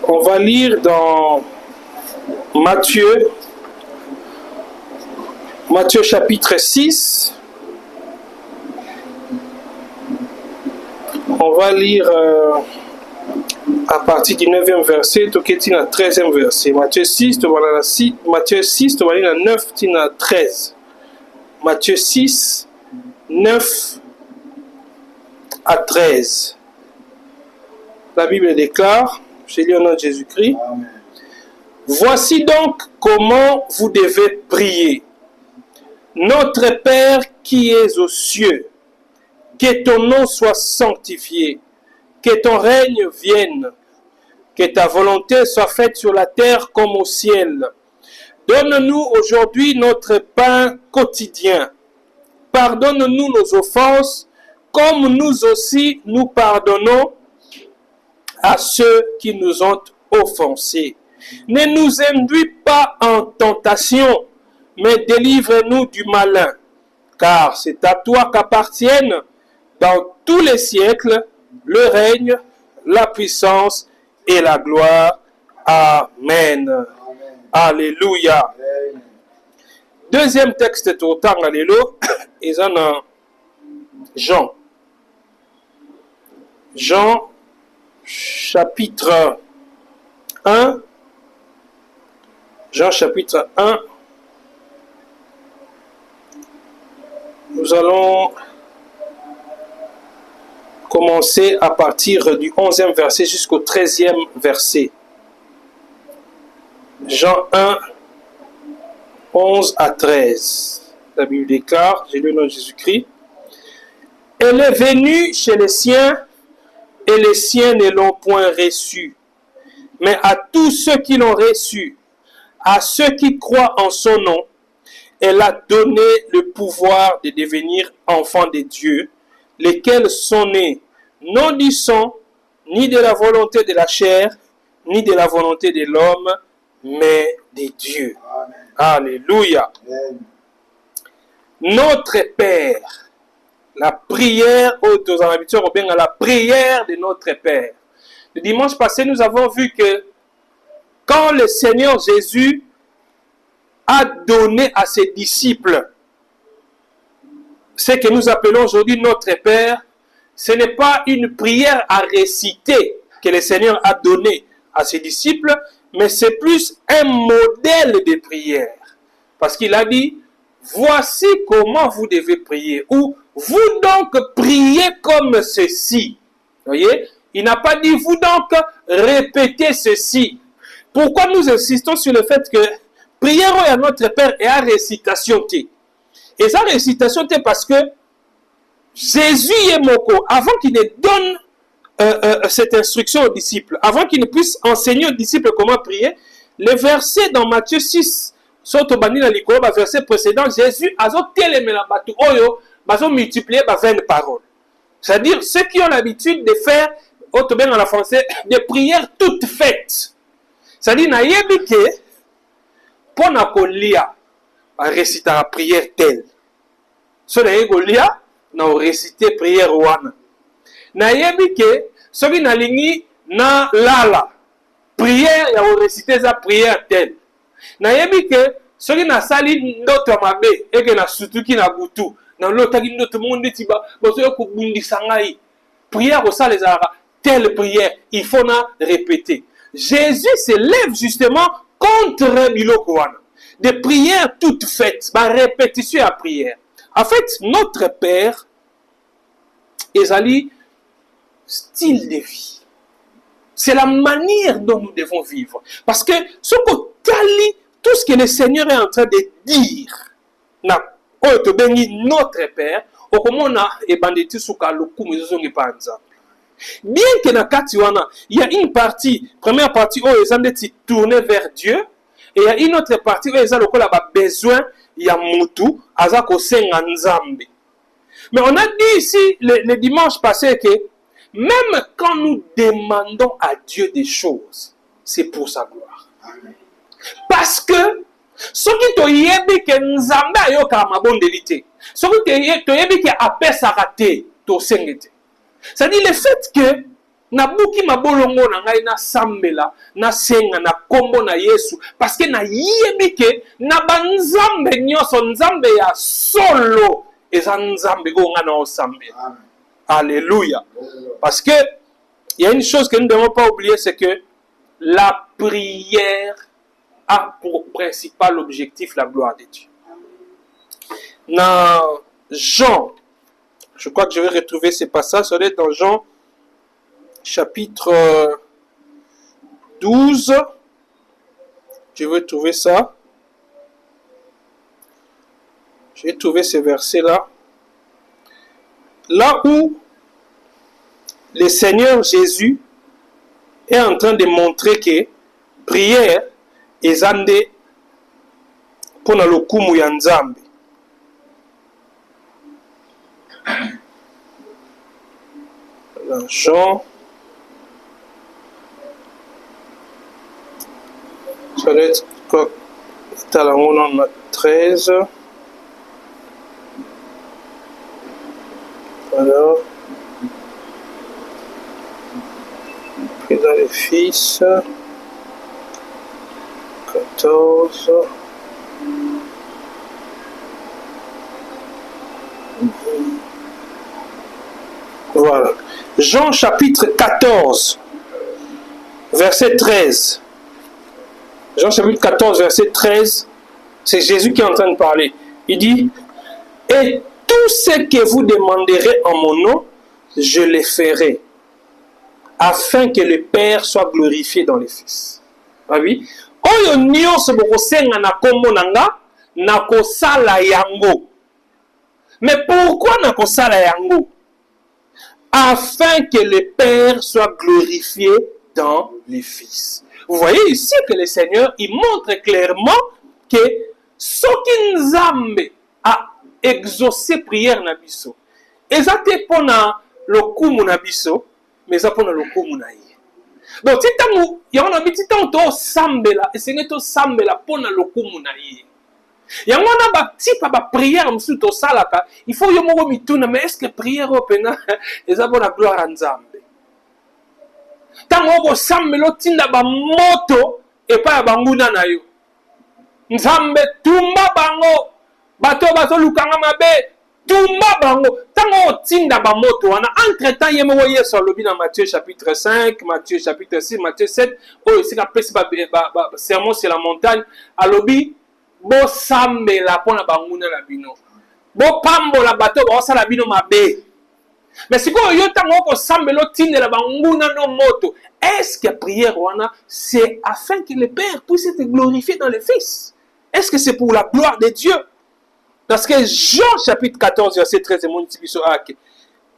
On va lire dans Matthieu chapitre 6. On va lire à partir du 9e verset, jusqu'au 13e verset. Matthieu 6, Matthieu 6, 9, 13. Matthieu 6, 9 à 13. La Bible déclare, je lis au nom de Jésus-Christ, « Voici donc comment vous devez prier. Notre Père qui es aux cieux, que ton nom soit sanctifié, que ton règne vienne, que ta volonté soit faite sur la terre comme au ciel. Donne-nous aujourd'hui notre pain quotidien. Pardonne-nous nos offenses, comme nous aussi nous pardonnons à ceux qui nous ont offensés. Ne nous induis pas en tentation, mais délivre-nous du malin. Car c'est à toi qu'appartiennent dans tous les siècles le règne, la puissance et la gloire. Amen. Amen. Alléluia. Amen. Deuxième texte tout temps, alléluia, ils en ont Jean. Jean, chapitre 1. Jean, chapitre 1. Nous allons commencer à partir du 11e verset jusqu'au 13e verset. Jean 1, 11 à 13. La Bible déclare, j'ai lu le nom de Jésus-Christ. Elle est venue chez les siens, et les siens ne l'ont point reçue. Mais à tous ceux qui l'ont reçue, à ceux qui croient en son nom, elle a donné le pouvoir de devenir enfants de Dieu, lesquels sont nés non du sang, ni de la volonté de la chair, ni de la volonté de l'homme, mais de Dieu. Amen. Alléluia. Amen. Notre Père, la prière, aux habitués, la prière de notre Père. Le dimanche passé, nous avons vu que quand le Seigneur Jésus a donné à ses disciples ce que nous appelons aujourd'hui notre Père, ce n'est pas une prière à réciter que le Seigneur a donné à ses disciples, mais c'est plus un modèle de prière. Parce qu'il a dit, voici comment vous devez prier, ou vous donc priez comme ceci. Vous voyez? Il n'a pas dit, vous donc répétez ceci. Pourquoi nous insistons sur le fait que prière à notre Père et à récitation. Et sa récitation, parce que Jésus est moko, avant qu'il ne donne cette instruction aux disciples, avant qu'il ne puisse enseigner aux disciples comment prier, le verset dans Matthieu 6, verset précédent, Jésus a multiplié 20 paroles. C'est-à-dire ceux qui ont l'habitude de faire, en la français, des prières toutes faites. C'est-à-dire, pour na réciter la prière telle. Si on a récité prière wana. Na yebi ke soki na lingi na lala prière ya réciter sa prière telle. Na yebi ke soki na sali ndoto mabe eke na sutuki na butu na lotaki ndoto monde tiba bozo ko bundisa ngai. Prière au ça les ara telle prière il faut na répéter. Jésus se lève justement contre biloko wana. Des prières toutes faites, par répétition à prière. En fait, notre Père, ezali style de vie. C'est la manière dont nous devons vivre. Parce que ce que tout ce que le Seigneur est en train de dire, notre Père, bien que na katiwana, il y a une partie, première partie, où ils ont tourné vers Dieu, et il y a une autre partie où ils ont besoin, il y a Moutou, Azako Senga Nzambe. Mais on a dit ici, le dimanche passé, que même quand nous demandons à Dieu des choses, c'est pour sa gloire. Amen. Parce que, ce qui te yebi que Nzambe ayoka mabondelité, ce qui te yebi que apesa raté, to sengete. C'est-à-dire le fait que nabuki mabolongo na ngai na sambela na senga na kombo na Yesu parce que na yebi ke na banzambe nyonso nzambe ya solo eza nzambe go nga na osambela. Alléluia. Parce que il y a une chose que nous ne devons pas oublier, c'est que la prière a pour principal objectif la gloire de Dieu. Dans Jean, je crois que je vais retrouver ces passages, ça doit être dans Jean chapitre 12. Je vais trouver ça. Je vais trouver ces versets-là. Là où le Seigneur Jésus est en train de montrer que prière est zande pour le kumu ya nzambe. Dans Jean, ça doit être quoi? On a 13. Alors, puis dans les fils, 14. Voilà. Jean chapitre 14, verset 13. Jean chapitre 14, verset 13. C'est Jésus qui est en train de parler. Il dit, et tout ce que vous demanderez en mon nom, je le ferai, afin que le Père soit glorifié dans les Fils. Ah oui? Oyo nyonso bokosenga na kombo nanga, nakosala yango. Mais pourquoi nakosala yango? Afin que le Père soit glorifié dans les Fils. Vous voyez ici que le Seigneur, il montre clairement que ce qui Nzambe a exaucé prière na biso. Eza te pona lokumu na biso, mais eza pona lokumu na ye. Donc titango yango na bititango to sambela, esenge to sambela pona lokumu na ye. Yango na ba tipa ba prière musu to salaka, il faut yo moko mituna, mais est-ce que prière opena eza pona gloire à Nzambe? Tango bo sambelo tinda ba moto e pa banguna na yo. Nzambe tumba bango. Bato lukanga mabe tumba bango tango tinda ba moto wana entre temps yemo Yesu alobi na Matthieu chapitre 5, Matthieu chapitre 6, Matthieu 7 oyo sika pesi ba sermon sur la montagne alobi bo sambela pona banguna na bino bo pambola bato ba sala bino mabe. Mais si yo tango ko sambelo tindela banguna no moto, est-ce que prière wana c'est afin que le Père puisse être glorifié dans les Fils? Est-ce que c'est pour la gloire de Dieu? Parce que Jean chapitre 14, verset 13, tout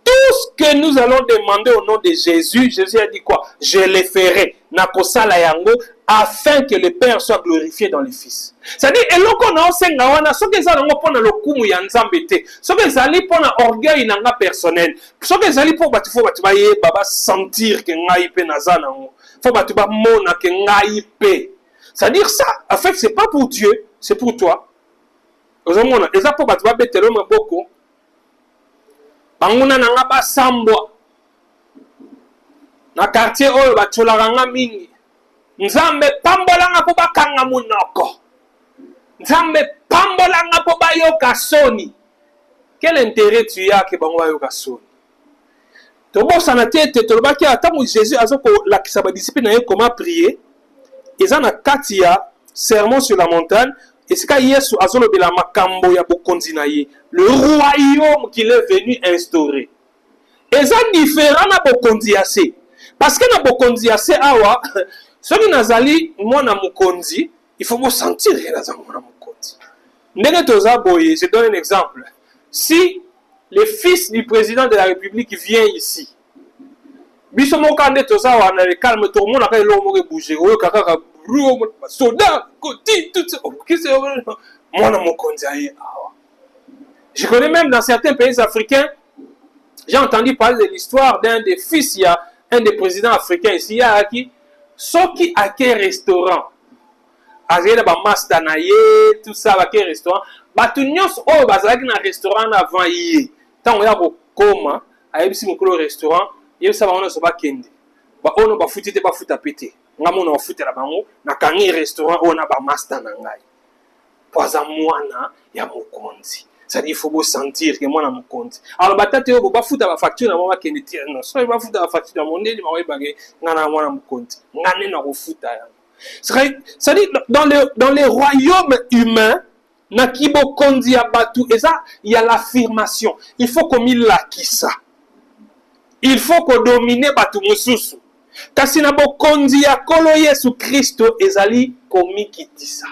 ce que nous allons demander au nom de Jésus, Jésus a dit quoi? Je le ferai, nakosala yango, afin que le Père soit glorifié dans les Fils. C'est-à-dire, eloko na osenga wana, soki ezali ngo pona lokumu ya Nzambe te, soki ezali pona orgueil nanga personnel, soki ezali po batu fo batu baye baba sentir que ngai pe naza nango, fo batu ba mona que ngai pe. C'est-à-dire ça, en fait, c'est pas pour Dieu, c'est pour toi. Ozomona eza po batu babetelo maboko banguna nanga basambwa na quartier oyo batolaka nga mingi. Nzambe pambolanga po bakanga munoko, Nzambe pambolanga po bayoka soni. Quel intérêt tu as que bango bayoka soni? Tobosana tete tolobaki atango Jésus azoko lakisa ba disciples na ye comment prier. Eza na kati ya sermon sur la montagne. Et c'est quand Yesu azolobela makambo ya bokonzi na ye, le royaume qu'il est venu instaurer. Et ça différent na bokonzi ase. Parce que na bokonzi ase awa, soki nazali mwana mokonzi, il faut vous sentir que nazali mwana mokonzi. Ndenge toza boye, je donne un exemple. Si le fils du président de la République vient ici, biso mokande toza wana le calme, tout le monde a lo mo bouger, oyo kaka soldat, côté, tout ça. Je connais même dans certains pays africains, j'ai entendu parler de l'histoire d'un des fils, il y a un des présidents africains ici, il y a qui, ceux qui a quel restaurant, azela ba master na ye, tout ça ba quel restaurant, ba tout nyos oh bazalaki na restaurant avant hier. Tant on y a ko koma, ayebisi mokolo restaurant, yebisa ba ona so ba kende. ono ba futi te ba futa pété ngamo na futa la bango na kangi restaurant ona ba master na ngai poza mwana ya mokonzi. C'est-à-dire il faut vous sentir que moi na mokonzi. Alors batate yo ba futa ba facture na mama kende tire non so ba futa ba facture na mondeli ma webage ngana mwana mokonzi ngane na ko futa ya. C'est-à-dire dans les royaumes humains na kibo kondi ya batu et ça il y a l'affirmation. Il faut qu'on milakisa. Il faut qu'on domine batu mususu. Kasi na bokondi ya kolo Yesu Kristo ezali komikitisa.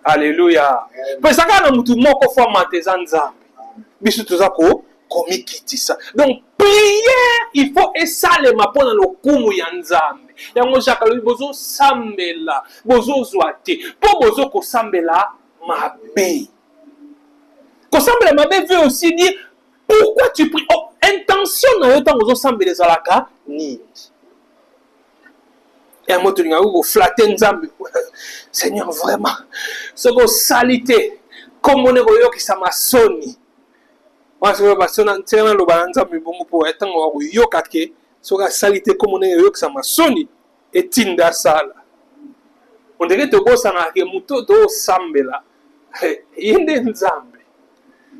Alléluia. Pesa kana mutu moko fwa mateza nzambe. Biso tozako komikitisa. Donc prière, il faut esalema pona lokumu ya nzambe. Yango jaka lobi bozo sambela, bozo zwate. Po bozo ko sambela mabe. Ko sambela mabe veut aussi dire pourquoi tu pries. Oh, intention na yo tango bozo sambela zalaka nini. Et un mot de l'ingao, flatter nzambe. Seigneur, vraiment, ce que salité, comme on est royaume qui ça m'a sonné. Moi, je veux pas sonner en terre le balanza, mais bon, pour être en royaume qui ce que salité comme on est royaume qui ça m'a sonné. Et tinda sala. On dirait que tu as un muto do sambela. Yende nzambe.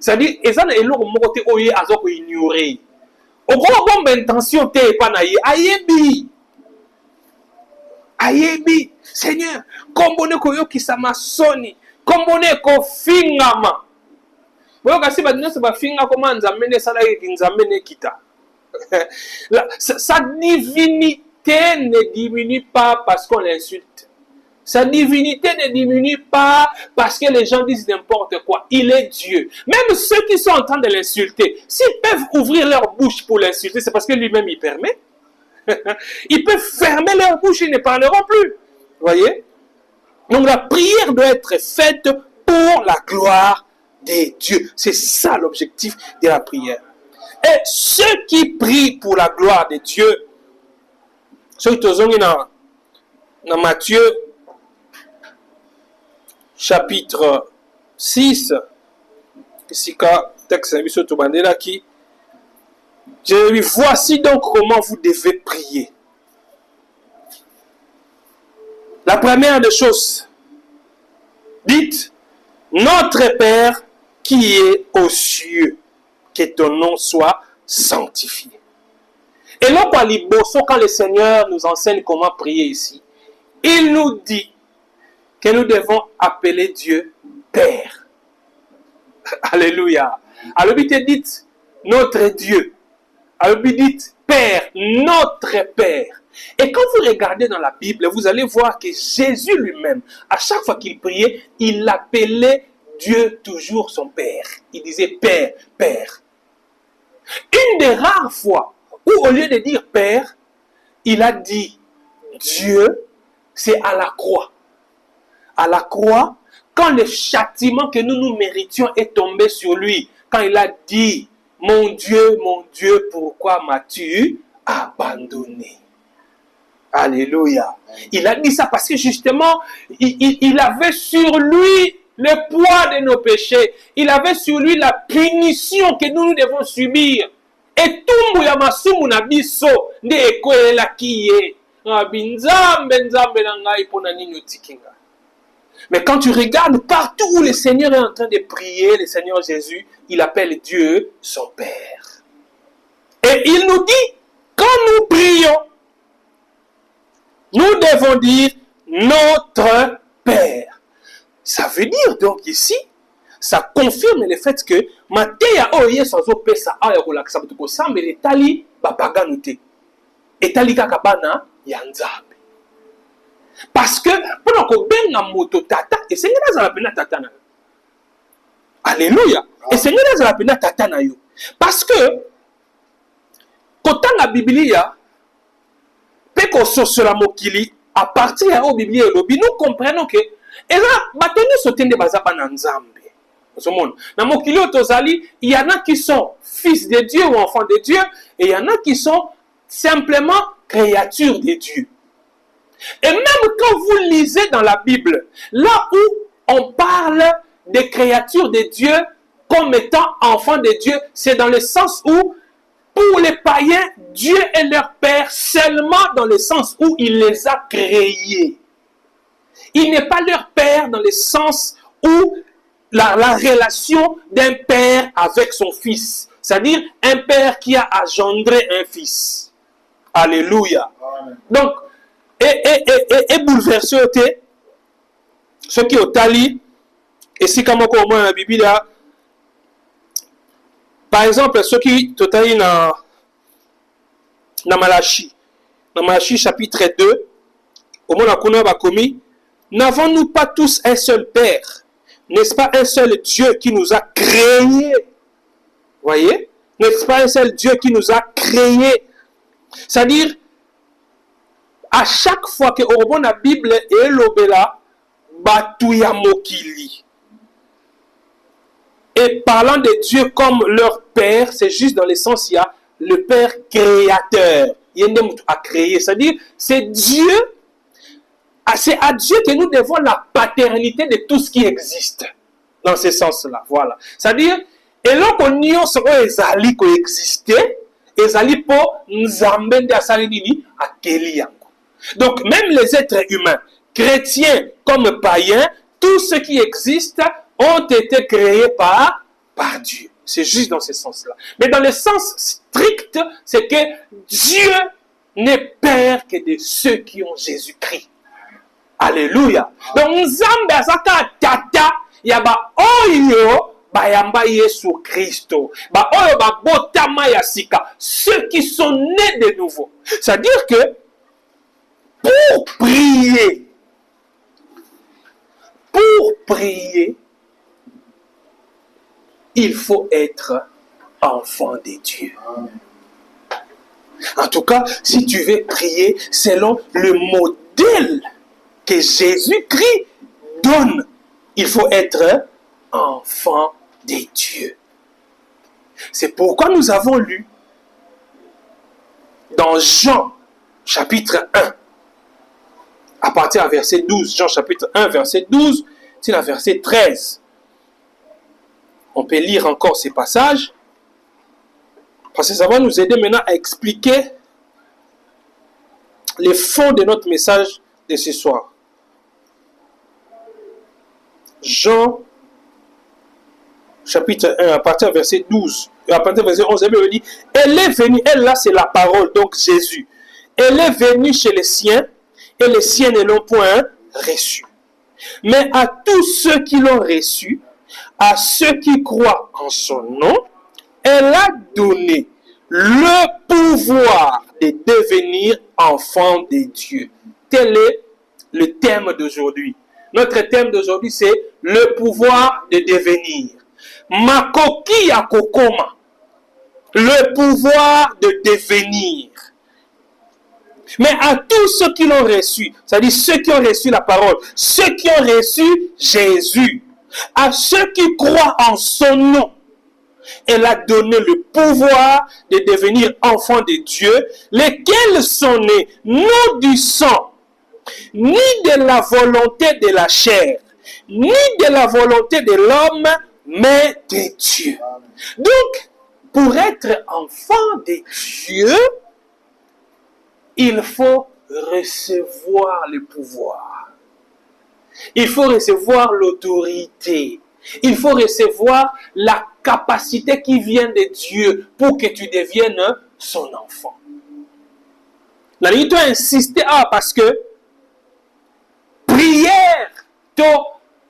C'est-à-dire, et ça, il y a un mot qui est à ignorer. Au gros, bonne intention, tu n'es pas naïe. Ayebi. Ayebi, Seigneur, kombone ko yo kisama soni, kombone ko fingama. Boyo kasi ba dino se ba finga ko nzambe ne sala ki nzambe ne kita. Sa divinité ne diminue pas parce qu'on l'insulte. Sa divinité ne diminue pas parce que les gens disent n'importe quoi. Il est Dieu. Même ceux qui sont en train de l'insulter, s'ils peuvent ouvrir leur bouche pour l'insulter, c'est parce que lui-même il permet. Ils peuvent fermer leur bouche, ils ne parleront plus. Voyez? Donc la prière doit être faite pour la gloire de Dieu. C'est ça l'objectif de la prière. Et ceux qui prient pour la gloire de Dieu, ceux qui sont dans Matthieu chapitre 6, voici donc comment vous devez prier. La première des choses, dites, notre Père qui est aux cieux, que ton nom soit sanctifié. Et là, quand le Seigneur nous enseigne comment prier ici, il nous dit que nous devons appeler Dieu Père. Alléluia. Alors, il te dit, notre Dieu. Alors, il dit, Père, notre Père. Et quand vous regardez dans la Bible, vous allez voir que Jésus lui-même, à chaque fois qu'il priait, il appelait Dieu toujours son Père. Il disait Père, Père. Une des rares fois où, au lieu de dire Père, il a dit Dieu, c'est à la croix. À la croix, quand le châtiment que nous méritions est tombé sur lui, quand il a dit, mon Dieu, pourquoi m'as-tu abandonné? Alléluia. Il a dit ça parce que justement, il avait sur lui le poids de nos péchés. Il avait sur lui la punition que nous devons subir. Et tout le monde a dit ça. Mais quand tu regardes partout où le Seigneur est en train de prier, le Seigneur Jésus, il appelle Dieu son Père. Et il nous dit, quand nous prions, nous devons dire notre Père. Ça veut dire donc ici, ça confirme le fait que Matéa oye sozo pesa aya kolakisa butuko sambe letali bapaganute. Etali kakabana yanzabe. Parce que pendant que benga moto tata et Seigneur azala pena tata na. Alléluia. Et Seigneur azala pena tata na yo. Parce que quand la Biblia peko sosola mokili à partir de la Bible nous comprenons que et là batoni sotende bazaba na nzambe. Dans monde. Dans mokili otozali, il y en a qui sont fils de Dieu ou enfants de Dieu et il y en a qui sont simplement créatures de Dieu. Et même quand vous lisez dans la Bible, là où on parle des créatures de Dieu comme étant enfants de Dieu, c'est dans le sens où Pour les païens, Dieu est leur Père seulement dans le sens où il les a créés. Il n'est pas leur Père dans le sens où la relation d'un père avec son fils. C'est-à-dire un père qui a engendré un fils. Alléluia. Amen. Donc, et bouleversé, ce qui est au tali, et si comme au moins la Bible là, par exemple, ce qui est tali dans Malachi chapitre 2, au moins la Kuna Bakomi, n'avons-nous pas tous un seul Père? N'est-ce pas un seul Dieu qui nous a créés? Voyez? N'est-ce pas un seul Dieu qui nous a créés? C'est-à-dire, à chaque fois que au la Bible est l'obéla, Batouya Mokili. Et parlant de Dieu comme leur Père, c'est juste dans le sens, il y a le Père créateur. Il a créé. C'est-à-dire, c'est Dieu. C'est à Dieu que nous devons la paternité de tout ce qui existe. Dans ce sens-là. Voilà. C'est-à-dire, et là qu'on y a ce ezali coexister, ezali po nzambe de asalini a keli. Donc, même les êtres humains, chrétiens comme païens, tout ce qui existe ont été créés par Dieu. C'est juste dans ce sens-là. Mais dans le sens strict, c'est que Dieu n'est Père que de ceux qui ont Jésus-Christ. Alléluia. Donc, nzambe azaka tata, yaba oyo, bayamba Yesu Christo. Ba oyo ba botama yasika. Ceux qui sont nés de nouveau. C'est-à-dire que, pour prier, il faut être enfant de Dieu. En tout cas, si tu veux prier selon le modèle que Jésus-Christ donne, il faut être enfant de Dieu. C'est pourquoi nous avons lu dans Jean chapitre 1, à partir du verset 12, Jean chapitre 1, verset 12, c'est la verset 13. On peut lire encore ces passages, parce que ça va nous aider maintenant à expliquer les fonds de notre message de ce soir. Jean chapitre 1, à partir du verset 12, à partir du verset 11, il dit, elle est venue, elle là c'est la parole, donc Jésus. Elle est venue chez les siens, et les siens ne l'ont point reçu. Mais à tous ceux qui l'ont reçu, à ceux qui croient en son nom, elle a donné le pouvoir de devenir enfants de Dieu. Tel est le thème d'aujourd'hui. Notre thème d'aujourd'hui, c'est le pouvoir de devenir. Makoki ya kokoma. Le pouvoir de devenir. Mais à tous ceux qui l'ont reçu, c'est-à-dire ceux qui ont reçu la parole, ceux qui ont reçu Jésus, à ceux qui croient en son nom, elle a donné le pouvoir de devenir enfants de Dieu, lesquels sont nés non du sang, ni de la volonté de la chair, ni de la volonté de l'homme, mais de Dieu. Donc, pour être enfant de Dieu, il faut recevoir le pouvoir. Il faut recevoir l'autorité. Il faut recevoir la capacité qui vient de Dieu pour que tu deviennes son enfant. La nuit, tu as insisté parce que prière,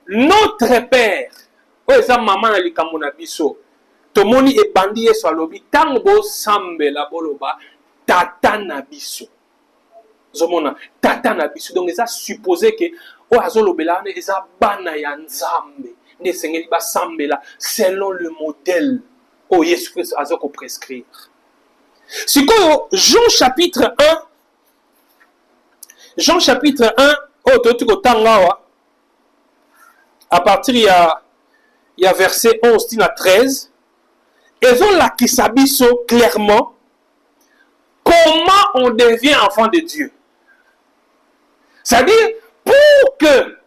notre Père. Oh, ça maman ali kamona biso. Tomoni e bandi yeso alobi tango sambe la boloba tata na biso. Zomona tata na biso. Donc ça supposé que o azolobela ne eza bana ya nzambe. Ne sengeli ba sambela selon le modèle o Yesu Christ azoko prescrire. Sikoyo Jean chapitre 1. Jean chapitre 1 o totuko tangawa. À partir il y a verset 11 à 13. Ils ont la kisabiso clairement comment on devient enfant de Dieu. C'est-à-dire, pour que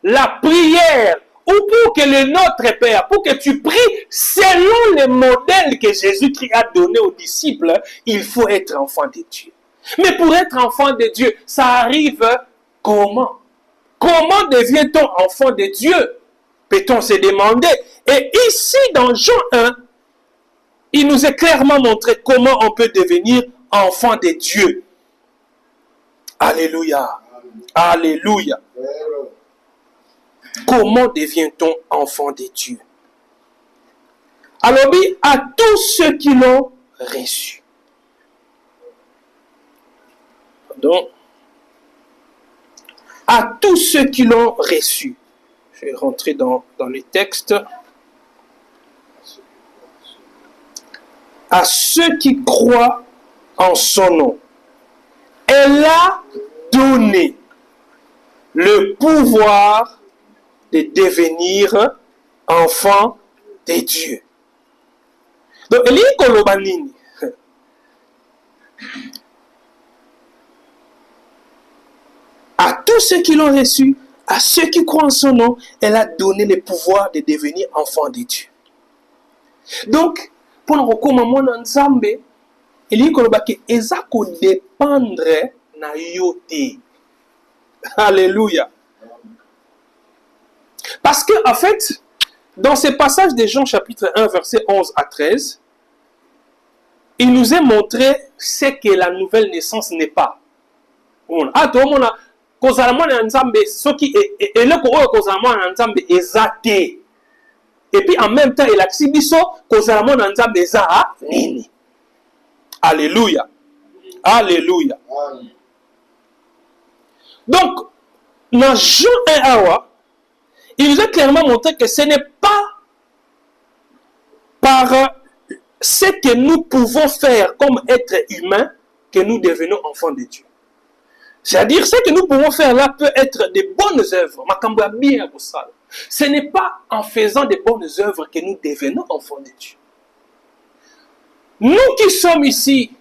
la prière ou pour que le Notre Père, pour que tu pries selon le modèle que Jésus-Christ a donné aux disciples, il faut être enfant de Dieu. Mais pour être enfant de Dieu, ça arrive comment? Comment devient-on enfant de Dieu? Peut-on se demander? Et ici, dans Jean 1, il nous est clairement montré comment on peut devenir enfant de Dieu. Alléluia. Alléluia. Comment devient-on enfant de Dieu? Alors, à tous ceux qui l'ont reçu. Donc, à tous ceux qui l'ont reçu. Je vais rentrer dans les textes. À ceux qui croient en son nom. Elle a donné le pouvoir de devenir enfant de Dieu. Donc, il y à tous ceux qui l'ont reçu, à ceux qui croient en son nom, elle a donné le pouvoir de devenir enfant de Dieu. Donc, pour nous recommander dans Nzambe, il y a que eza ko dépendre na yote. Alléluia. Parce que, en fait, dans ce passage de Jean chapitre 1, verset 11 à 13, il nous est montré ce que la nouvelle naissance n'est pas. Ah, tout le monde a kozalamo na Nzambe, ce qui est le kozalamo na Nzambe ezate. Et puis en même temps, il a dit biso kozalamo na Nzambe eza nini. Alléluia. Alléluia. Donc, dans Jean 1 Awa, il nous a clairement montré que ce n'est pas par ce que nous pouvons faire comme être humain que nous devenons enfants de Dieu. C'est-à-dire, ce que nous pouvons faire là peut être des bonnes œuvres. Ce n'est pas en faisant des bonnes œuvres que nous devenons enfants de Dieu. Nous qui sommes ici,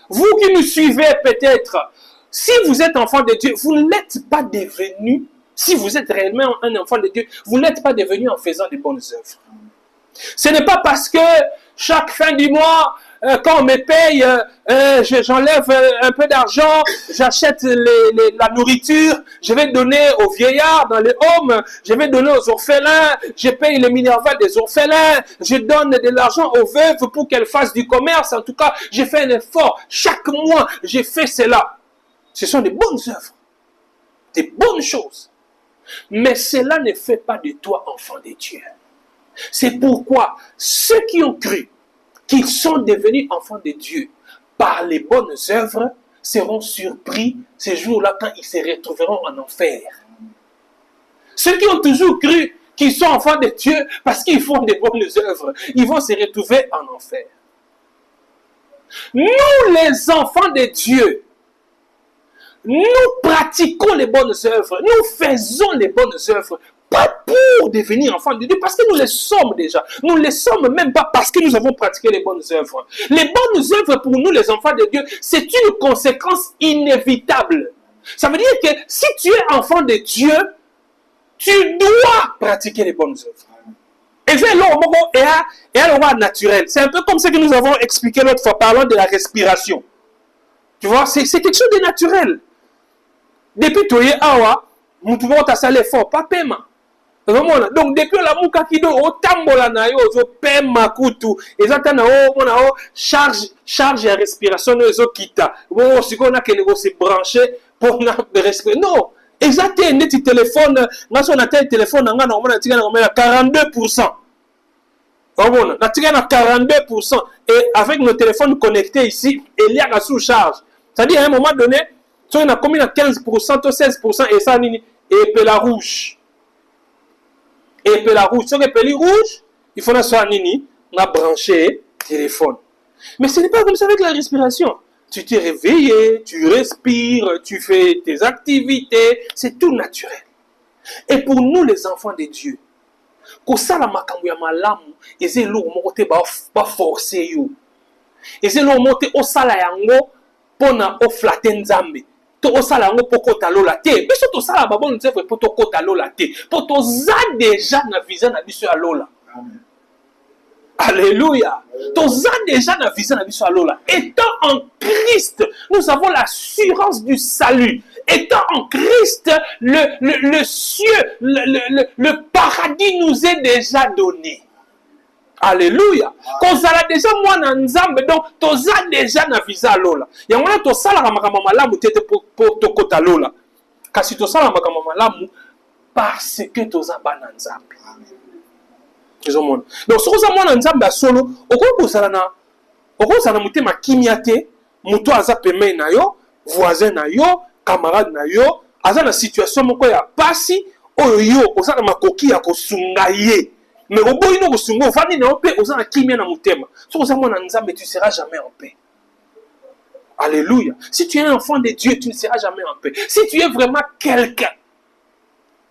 vous qui nous suivez peut-être, si vous êtes enfant de Dieu, vous n'êtes pas devenu, si vous êtes réellement un enfant de Dieu, vous n'êtes pas devenu en faisant des bonnes œuvres. Ce n'est pas parce que chaque fin du mois, quand on me paye, j'enlève un peu d'argent, j'achète la nourriture, je vais donner aux vieillards dans les homes, je vais donner aux orphelins, je paye les minervales des orphelins, je donne de l'argent aux veuves pour qu'elles fassent du commerce. En tout cas, j'ai fait un effort. Chaque mois, j'ai fait cela. Ce sont des bonnes œuvres, des bonnes choses. Mais cela ne fait pas de toi enfant de Dieu. C'est pourquoi ceux qui ont cru qu'ils sont devenus enfants de Dieu par les bonnes œuvres seront surpris ce jour-là quand ils se retrouveront en enfer. Ceux qui ont toujours cru qu'ils sont enfants de Dieu parce qu'ils font des bonnes œuvres, ils vont se retrouver en enfer. Nous, les enfants de Dieu, nous pratiquons les bonnes œuvres, nous faisons les bonnes œuvres, pas pour devenir enfants de Dieu, parce que nous les sommes déjà. Nous ne les sommes même pas parce que nous avons pratiqué les bonnes œuvres. Les bonnes œuvres pour nous, les enfants de Dieu, c'est une conséquence inévitable. Ça veut dire que si tu es enfant de Dieu, tu dois pratiquer les bonnes œuvres. Et c'est l'eau naturel. C'est un peu comme ce que nous avons expliqué l'autre fois, parlant de la respiration. Tu vois, c'est quelque chose de naturel. Depuis que tu es awa, nous pouvons t'assaler fort, pas paiement. Donc depuis la mouka kido o tambola na yo zo pema kutu ezata na o charge ya respiration no zo kita wo siko na kene go se brancher pour na respirer. Non, ezate neti téléphone na so na téléphone nga na mona tika na 42%. On a tiré à 42% et avec nos téléphones connectés ici, il y a la sous-charge. C'est-à-dire à un moment donné, tu as combien à 15%, 16% et ça nini et puis la rouge. Et puis la rouge, sur les pellis rouges, il faut la nini, on a branché téléphone. Mais ce n'est pas comme ça avec la respiration. Tu t'es réveillé, tu respires, tu fais tes activités, c'est tout naturel. Et pour nous les enfants de Dieu, kosala makambo ya malamu eze eloko moko te ba forcer yo. Eze eloko moko te osala yango pona oflate Nzambe. to osala ngo poko talola te biso to sala ba bonne œuvre pour to kota lola te pour to za déjà na visa na biso ya lola. Amen. Alléluia. To za déjà na visa na biso ya lola. Étant en Christ, nous avons l'assurance du salut. Étant en Christ, le cieux, le paradis nous est déjà donné. Alléluia. Kozala déjà moi na nzambe donc toza déjà na visa lola. Ya mwana to sala makambo malamu tete pour to kota lola. Kasi to sala makambo malamu parce que toza bana nzambe. Amen. Donc ce que mwana nzambe a solo okozala na mutema kimia te, muto aza peme na yo, voisin na yo, camarade na yo, aza na situation moko ya pasi oyo yo ozala makoki ya kosunga ye. Mais au bout de ce moment, tu ne seras jamais en paix. Alléluia. Si tu es un enfant de Dieu, tu ne seras jamais en paix. Si tu es vraiment quelqu'un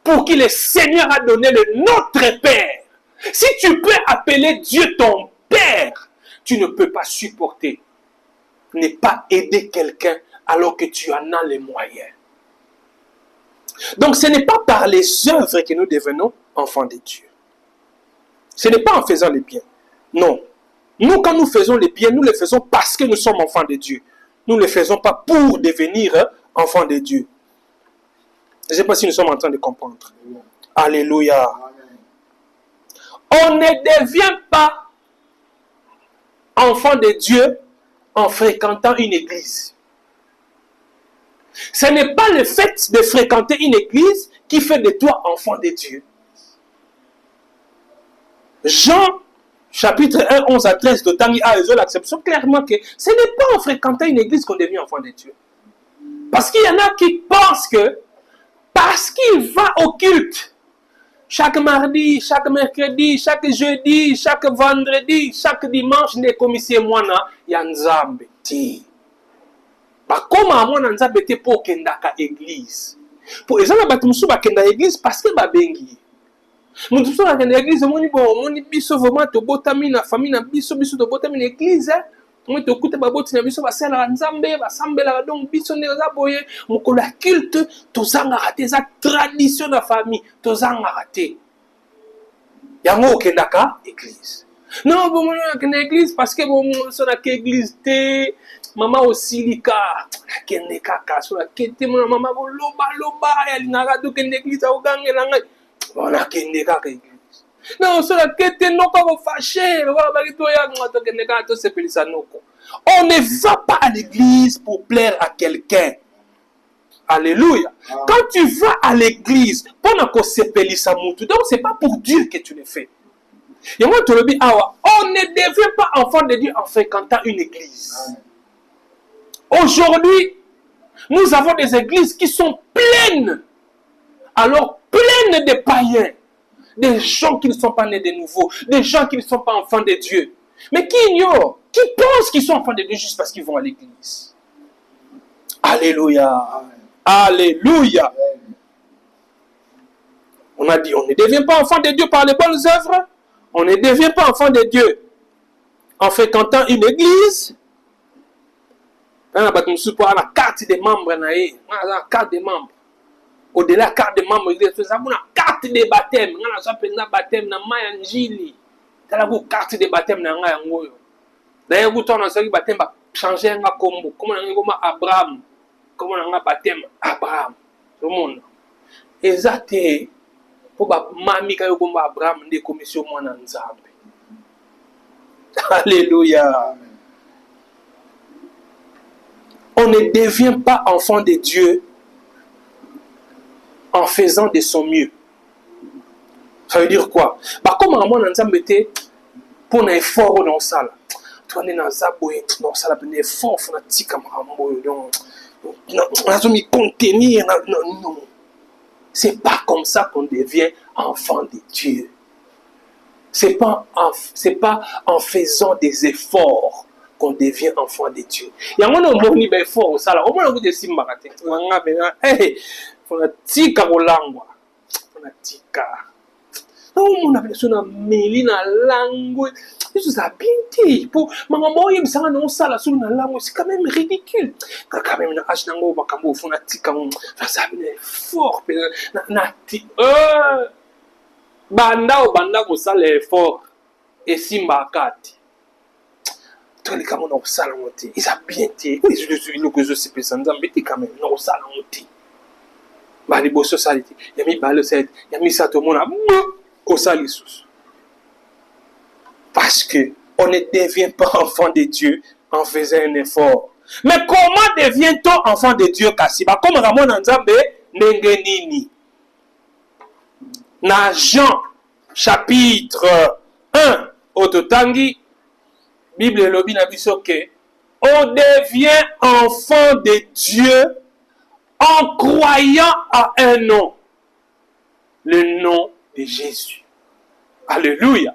pour qui le Seigneur a donné le Notre Père, si tu peux appeler Dieu ton Père, tu ne peux pas supporter ne pas aider quelqu'un alors que tu en as les moyens. Donc ce n'est pas par les œuvres que nous devenons enfants de Dieu. Ce n'est pas en faisant les biens. Non. Nous, quand nous faisons les biens, nous les faisons parce que nous sommes enfants de Dieu. Nous ne les faisons pas pour devenir enfants de Dieu. Je ne sais pas si nous sommes en train de comprendre. Alléluia. On ne devient pas enfant de Dieu en fréquentant une église. Ce n'est pas le fait de fréquenter une église qui fait de toi enfant de Dieu. Jean, chapitre 1, 11 à 13 de Tangi a l'acception clairement que ce n'est pas en fréquentant une église qu'on devient enfant de Dieu. Parce qu'il y en a qui pensent que parce qu'il va au culte chaque mardi, chaque mercredi, chaque jeudi, chaque vendredi, chaque dimanche, ne commissaire mwana ya nzambe ti. Ba koma mwana nzambe te po kendaka église. Pour exemple ba tumusu ba kenda église parce que ba bengi. Mutu so na kenda église moni biso vraiment to botami na famille na biso to botami na église. Moi to kuta ba boti na biso ba sala nzambe ba sambela donc biso ne za boye mukolo ya culte to zanga raté za tradition na famille to zanga raté. Yango kendaka église. Non bon na kenda église parce que bon so na église te mama osilika kende kaka so na kete mama bo loba ya linga do kende église au gangela ngai. On a kende kaka église. Non, on ne va pas à l'église pour plaire à quelqu'un. Alléluia. Quand tu vas à l'église, pendant qu'on s'épelle sa moutou, donc c'est pas pour Dieu que tu le fais. Et moi, tu le dis, on ne devient pas enfant de Dieu en fréquentant une église. Aujourd'hui, nous avons des églises qui sont pleines. Alors, pleines de païens. Des gens qui ne sont pas nés de nouveau, des gens qui ne sont pas enfants de Dieu, mais qui ignorent, qui pensent qu'ils sont enfants de Dieu juste parce qu'ils vont à l'église. Alléluia. Amen. Alléluia. Amen. On a dit, on ne devient pas enfant de Dieu par les bonnes œuvres, on ne devient pas enfant de Dieu en fréquentant une église. On a la carte des membres, la carte des membres. Au-delà de la carte de membre, il y a une carte de baptême. Il y a un baptême dans la Njili. Il y a une carte de baptême dans la Ngoyo. D'ailleurs, vous avez un baptême changer un combo. Comment on a Abraham? Comment on a baptême Abraham? Tout le monde. Exactement. Pour que Mami comme Abraham des commissions moi dans Nzambe. Alléluia. On ne devient pas enfant de Dieu en faisant de son mieux. Ça veut dire quoi? Bah comme on a ensemble été pour un effort dans ça là. Tu es dans ça dans ça là, un effort fanatique comme donc on a mis contenir non. C'est pas comme ça qu'on devient enfant de Dieu. C'est pas en faisant des efforts qu'on devient enfant de Dieu. Il y a un moni effort ça là. Au moins vous de simbarate. Fanatika kolangwa. Fanatika. on a besoin de Mélina langue. Ils ont bien pour maman, il me semble non ça la sur la langue, c'est quand même ridicule. Quand même na ashnango bakambo fonatika ça fort na ti banda ko ça l'effort et simba kati. Tous les camons ont ça la montée. Ils ont bien dit. Oui, je suis le que je sais pas ça mais quand même non ça la montée. Bah les boss socialité, il y a mis balle il y a mis ça tout le monde au salisous. Parce que on ne devient pas enfant de Dieu en faisant un effort. Mais comment devient-on enfant de Dieu Kassiba? Comme Ramon Nzambe Nengenini. Dans Jean chapitre 1 au Totangi, Bible et Lobi Nabisoke, on devient enfant de Dieu en croyant à un nom. Le nom de Jésus. Alléluia.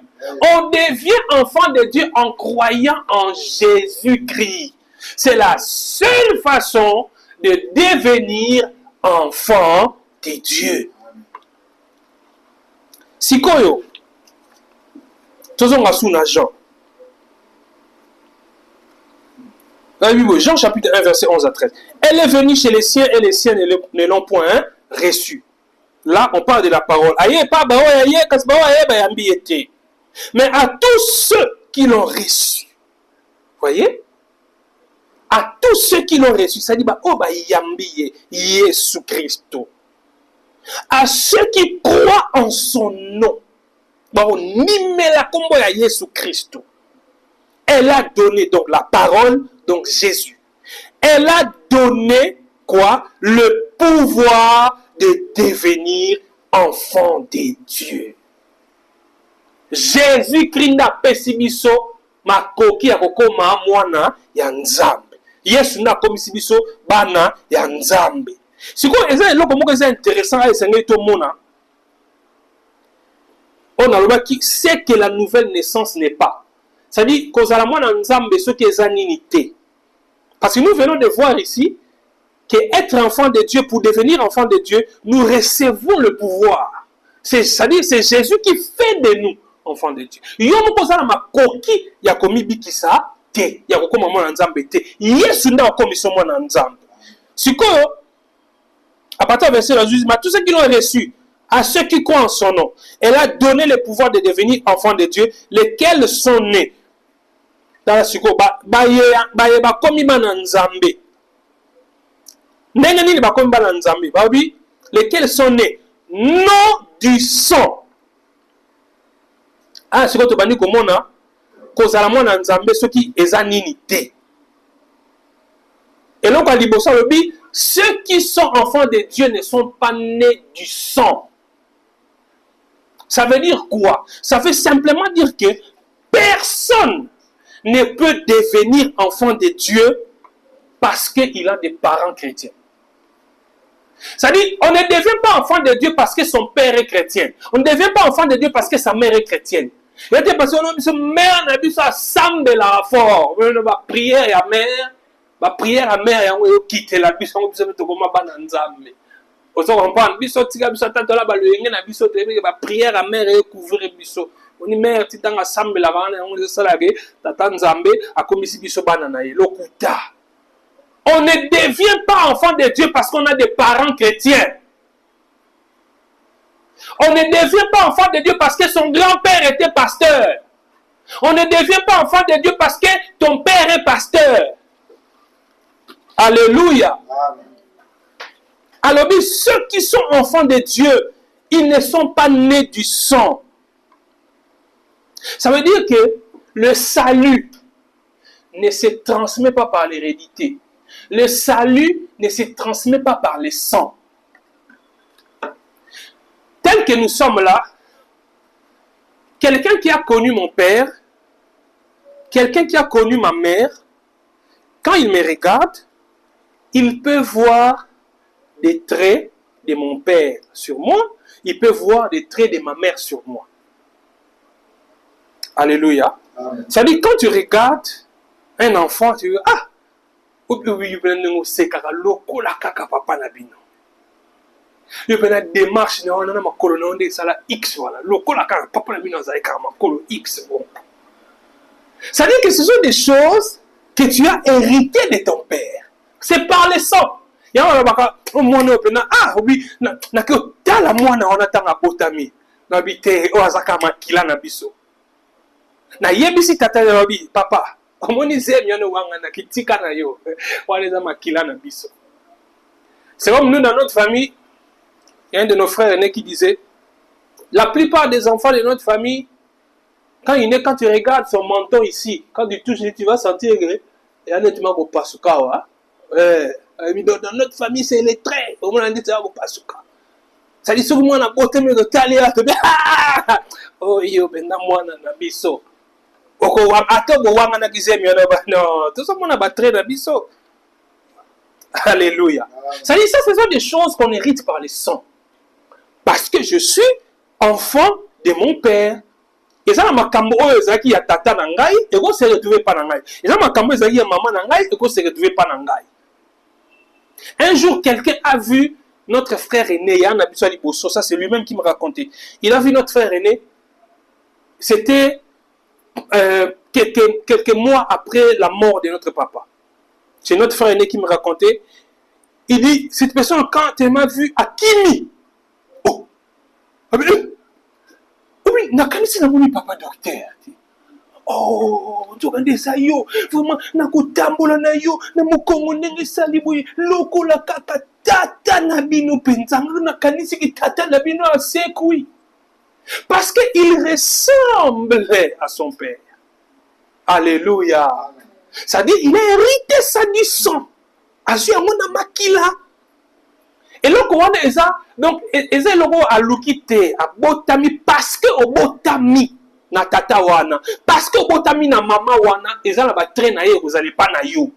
On devient enfant de Dieu en croyant en Jésus-Christ. C'est la seule façon de devenir enfant de Dieu. Sikoyo, Jean. Dans la Bible, Jean chapitre 1, verset 11 à 13. Elle est venue chez les siens et les siens ne l'ont point reçue. Là, on parle de la parole. Mais à tous ceux qui l'ont reçu, voyez, à tous ceux qui l'ont reçu, ça dit, Jésus Christ. À ceux qui croient en son nom, Jésus Christ. Elle a donné donc la parole, donc Jésus. Elle a donné quoi? Le pouvoir de devenir enfant de Dieu. Jésus-Christ n'a pas si biso makoki ya kokoma mwana ya Nzambe. Yesu na komisi biso bana ya Nzambe. Siko eza eloko moko eza intéressant à esenga to mona. On a le qui sait que la nouvelle naissance n'est pas. C'est-à-dire kozala mwana Nzambe ce qui est zanité. Parce que nous venons de voir ici que être enfant de Dieu, pour devenir enfant de Dieu, nous recevons le pouvoir. C'est-à-dire c'est Jésus qui fait de nous enfant de Dieu. Yomo kozala makoki ya komi bikisa te ya kokoma mwana Nzambe te. Yesu nda komisa mwana Nzambe. Sikoyo à partir du verset 12, tous ceux qui l'ont reçu, à ceux qui croient en son nom, elle a donné le pouvoir de devenir enfant de Dieu, lesquels sont nés. Dans la sikoyo ba komi bana Nzambe. Ndenge nini ba komi bana Nzambe? Ba oui, lesquels sont nés non du sang. Ah, c'est quoi tu bandi komona kozala mwana Nzambe soki eza nini te. Et donc à libosa lobi, ceux qui sont enfants de Dieu ne sont pas nés du sang. Ça veut dire quoi? Ça veut simplement dire que personne ne peut devenir enfant de Dieu parce qu'il a des parents chrétiens. C'est-à-dire, on ne devient pas enfant de Dieu parce que son père est chrétien. On ne devient pas enfant de Dieu parce que sa mère est chrétienne. Il y a des personnes qui sont mère n'a pas semble la fort. Ma prière à mère, ma prière à mère quitte la biso on peut te comment ba Nzambe. On se comprend biso tika biso tata la ba le ngena biso te ba prière à mère et couvrir biso. On dit mère titanga semble la bana on se sala ke tata Nzambe a komisi biso bana na ye lokuta. On ne devient pas enfant de Dieu parce qu'on a des parents chrétiens. On ne devient pas enfant de Dieu parce que son grand-père était pasteur. On ne devient pas enfant de Dieu parce que ton père est pasteur. Alléluia. Amen. Alors, ceux qui sont enfants de Dieu, ils ne sont pas nés du sang. Ça veut dire que le salut ne se transmet pas par l'hérédité. Le salut ne se transmet pas par le sang. Tel que nous sommes là, quelqu'un qui a connu mon père, quelqu'un qui a connu ma mère, quand il me regarde, il peut voir des traits de mon père sur moi, il peut voir des traits de ma mère sur moi. Alléluia. C'est-à-dire, quand tu regardes un enfant, tu dis, ah, yo pena démarche na wana na makolo na onde sala X voilà lokola ka papa na bino azali ka makolo X bon. Ça veut dire que ce sont des choses que tu as héritées de ton père. C'est par le sang. Ya wana baka mwana pena obi na ke tala mwana wana tanga botami na bite o azaka makila na biso. Na yebisi tata ya babi papa omoni zemi yana wanga na kitika na yo wana za makila na biso. C'est comme nous dans notre famille, il y a un de nos frères aînés qui disait la plupart des enfants de notre famille, quand il est, quand tu regardes son menton ici, quand tu touches, tu vas sentir que il y a un nettement au pasuka. Dans notre famille, c'est les traits. Au moins, on dit au pasuka. Ça dit souvent, on a beau t'aimer de t'aller à te dire oh, yo, ben, moi, na biso. Oko, attends, bon, on a dit, non, tout ça, on a battu na biso. Alléluia. Ça dit, ça, ce sont des choses qu'on hérite par le sang. Parce que je suis enfant de mon père. Et ça, ma kambo ezaki ya tata na ngai, et ko se retrouver pas na ngai. Et ça, ma kambo ezaki ya maman na ngai, et ko se retrouver pas na ngai. Un jour, quelqu'un a vu notre frère aîné, Yann Abiswali Bosso, ça c'est lui-même qui me racontait. Il a vu notre frère aîné, c'était quelques mois après la mort de notre papa. C'est notre frère aîné qui me racontait. Il dit, cette personne, quand elle m'a vu à Kimi, oui, nakanisi na moni papa docteur. Oh, tokande sa yo, vraiment nakotambola na yo, na mokongo ndenge sali boye, lokola kaka tata na bino penza, nakanisi ki tata na bino asekui. Parce qu'il ressemblait à son père. Alléluia. Ça dit, il a hérité ça du sang. Asu amona makila. Et là, on a ça, donc, eza logo a lukite, a botami, parce que au botami na tata wana, parce que au botami na mama wana, eza la ba traîna ye, vous allez pas na yo.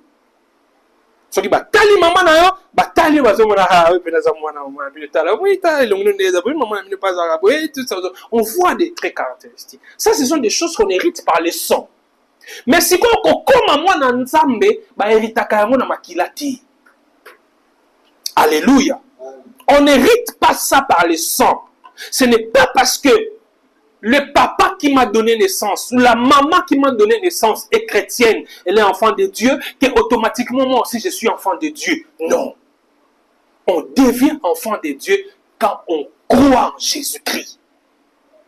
So ki ba tali mama na yo, ba tali bazo mona ha, oui, pena za mwana mwana, puis tala, oui, tali longue ndeza, oui, maman ne pas arabe, oui, tout ça. On voit des traits caractéristiques. Ça, ce sont des choses qu'on hérite par le sang. Mais si on comme moi na nzambe, ba héritaka yango na makilati. Alléluia. On n'hérite pas ça par le sang. Ce n'est pas parce que le papa qui m'a donné naissance ou la maman qui m'a donné naissance est chrétienne, elle est enfant de Dieu, qu'automatiquement moi aussi je suis enfant de Dieu. Non. On devient enfant de Dieu quand on croit en Jésus-Christ.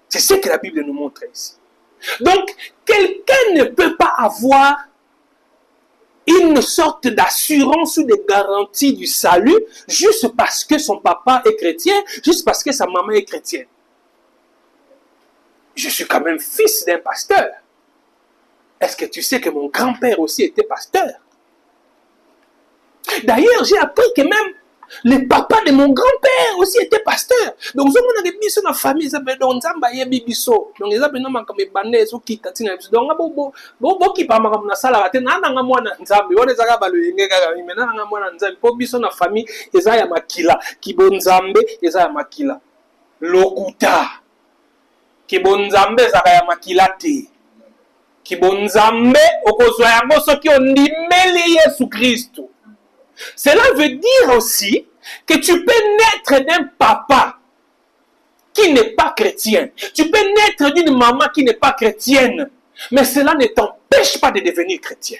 C'est ce que la Bible nous montre ici. Donc, quelqu'un ne peut pas avoir une sorte d'assurance ou de garantie du salut juste parce que son papa est chrétien, juste parce que sa maman est chrétienne. Je suis quand même fils d'un pasteur. Est-ce que tu sais que mon grand-père aussi était pasteur? D'ailleurs, j'ai appris que même le papa de mon grand-père aussi était pasteur. Donc, si on a des bisous dans la famille, ça veut dire qu'on a des bisous. Donc, ils ont des bisous comme des bandés, qui ont des bisous. Donc, bon, qui parle de ça, là, on a un mois dans Nzambe, on a un mois dans Nzambe, pour bisous dans la famille, ils ont un makila, qui bon Nzambe, ils ont un makila. Lokuta, qui bon Nzambe, ils ont un makila te. Qui bon Nzambe, au kozoyango, ceux qui ont dit, mêlé Jésus-Christ. Cela veut dire aussi que tu peux naître d'un papa qui n'est pas chrétien. Tu peux naître d'une maman qui n'est pas chrétienne. Mais cela ne t'empêche pas de devenir chrétien.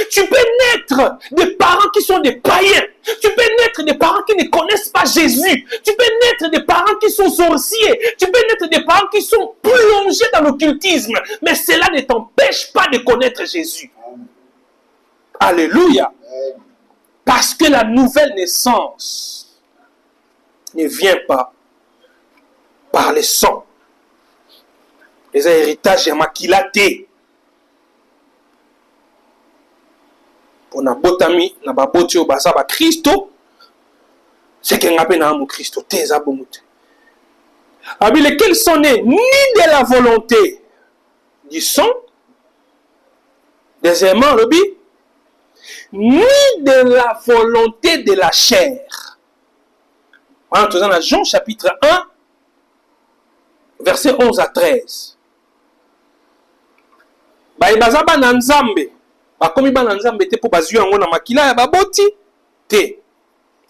Tu peux naître de parents qui sont des païens. Tu peux naître de parents qui ne connaissent pas Jésus. Tu peux naître de parents qui sont sorciers. Tu peux naître de parents qui sont plongés dans l'occultisme. Mais cela ne t'empêche pas de connaître Jésus. Alléluia. Parce que la nouvelle naissance ne vient pas par le sang. Les héritages makilatés. Pour na botami na baboti o basa ba Christo, c'est qu'un appel na mo Christo teza bomute. Abi lesquels sont nés ni de la volonté du sang, deuxièmement, ni de la volonté de la chair. En tout dans Jean chapitre 1, versets 11 à 13. Baïbaza ba nzambe. Bakomi ba nzambe te po bazwi yango na makila ya baboti te.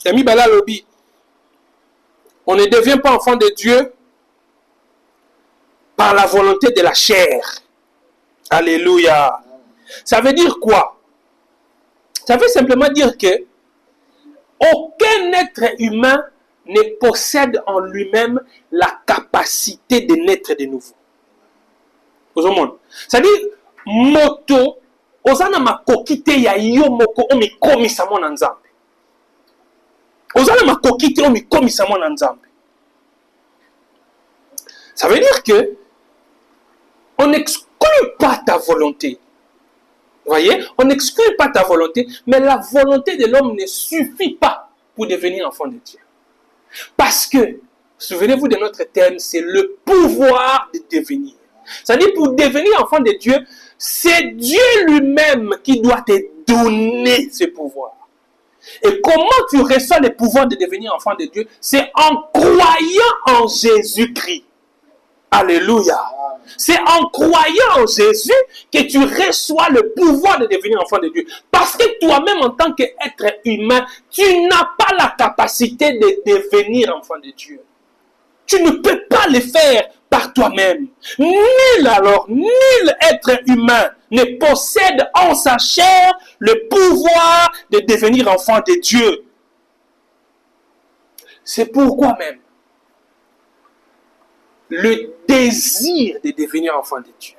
Yami bala lobi. On ne devient pas enfant de Dieu par la volonté de la chair. Alléluia. Ça veut dire quoi? Ça veut simplement dire que aucun être humain ne possède en lui-même la capacité de naître de nouveau. Vous comprenez? C'est-à-dire, moto, ozana makoki te ya yo moko omikomisa mwana nzambe. Ozana makoki te omikomisa mwana nzambe. Ça veut dire que on n'exclut pas ta volonté. Vous voyez? On n'exclut pas ta volonté, mais la volonté de l'homme ne suffit pas pour devenir enfant de Dieu. Parce que, souvenez-vous de notre thème, c'est le pouvoir de devenir. C'est-à-dire, pour devenir enfant de Dieu, c'est Dieu lui-même qui doit te donner ce pouvoir. Et comment tu reçois le pouvoir de devenir enfant de Dieu? C'est en croyant en Jésus-Christ. Alléluia. C'est en croyant en Jésus que tu reçois le pouvoir de devenir enfant de Dieu. Parce que toi-même, en tant qu'être humain, tu n'as pas la capacité de devenir enfant de Dieu. Tu ne peux pas le faire par toi-même. Nul alors, nul être humain ne possède en sa chair le pouvoir de devenir enfant de Dieu. C'est pourquoi même le désir de devenir enfant de Dieu,